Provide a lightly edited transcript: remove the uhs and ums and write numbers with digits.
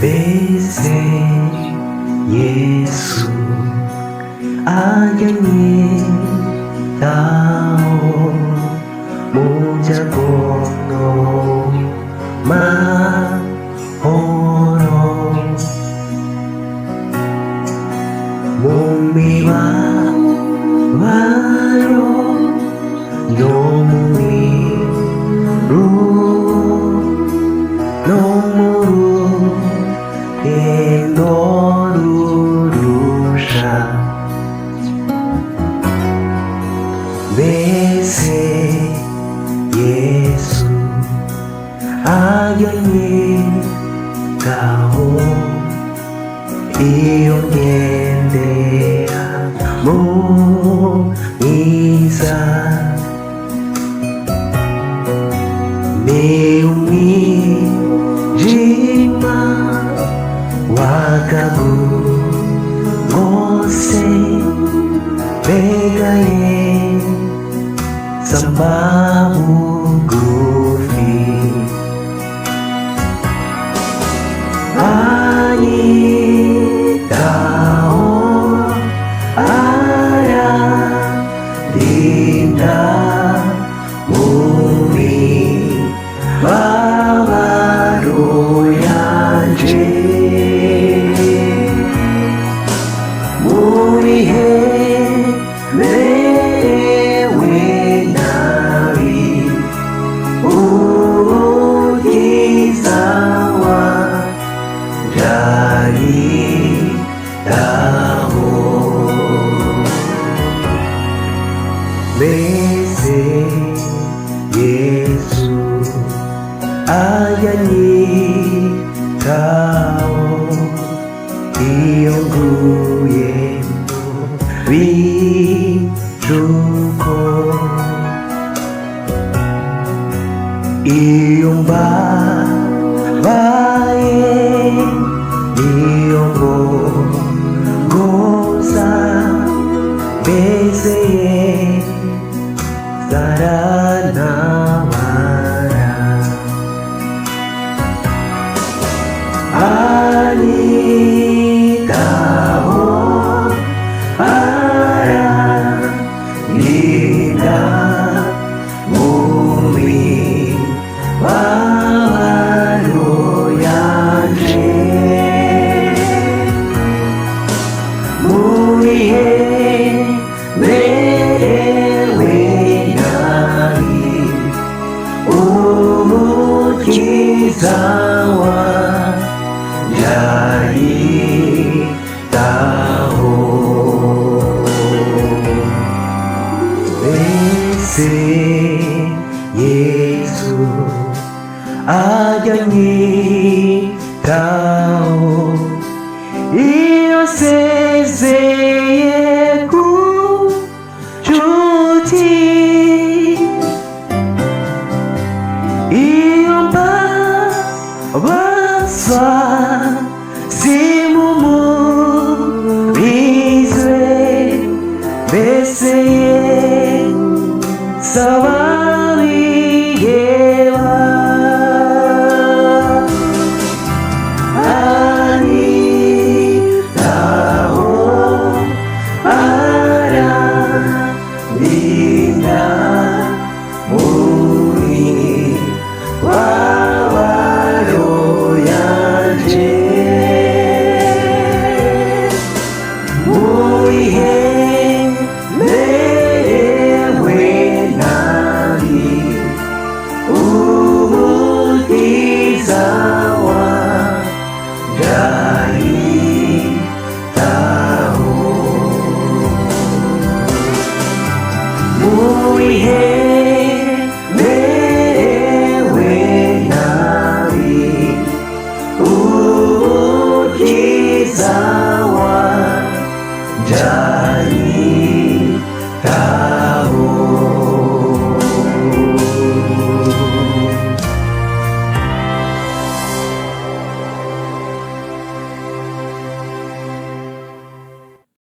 Mbese Yesu anyitaho mu byago no mahoro, mu mibabaro no mu miruho no mu rugendo rurusha. Mbese Yesu anyitaho iyo ngendera mu mwiza, ni umwijima wakagu wose begaye samba bugufi, anyitaho arandinda mu mibabaro yanje, mu bihe merewe nabi umukiza wanje anyitaho. Mbese Yesu anyitaho iyo nguye mu bicuko, iyo mbabaye iyo ngogoza, mbese zarantabara, anyitaho arandinda mu mibabaro yanje, mu bihe merewe nabi umukiza wanje anyitaho. Mbese Yesu anyitaho iyo nsezeye ku nshuti, iyo mbabazwa si mu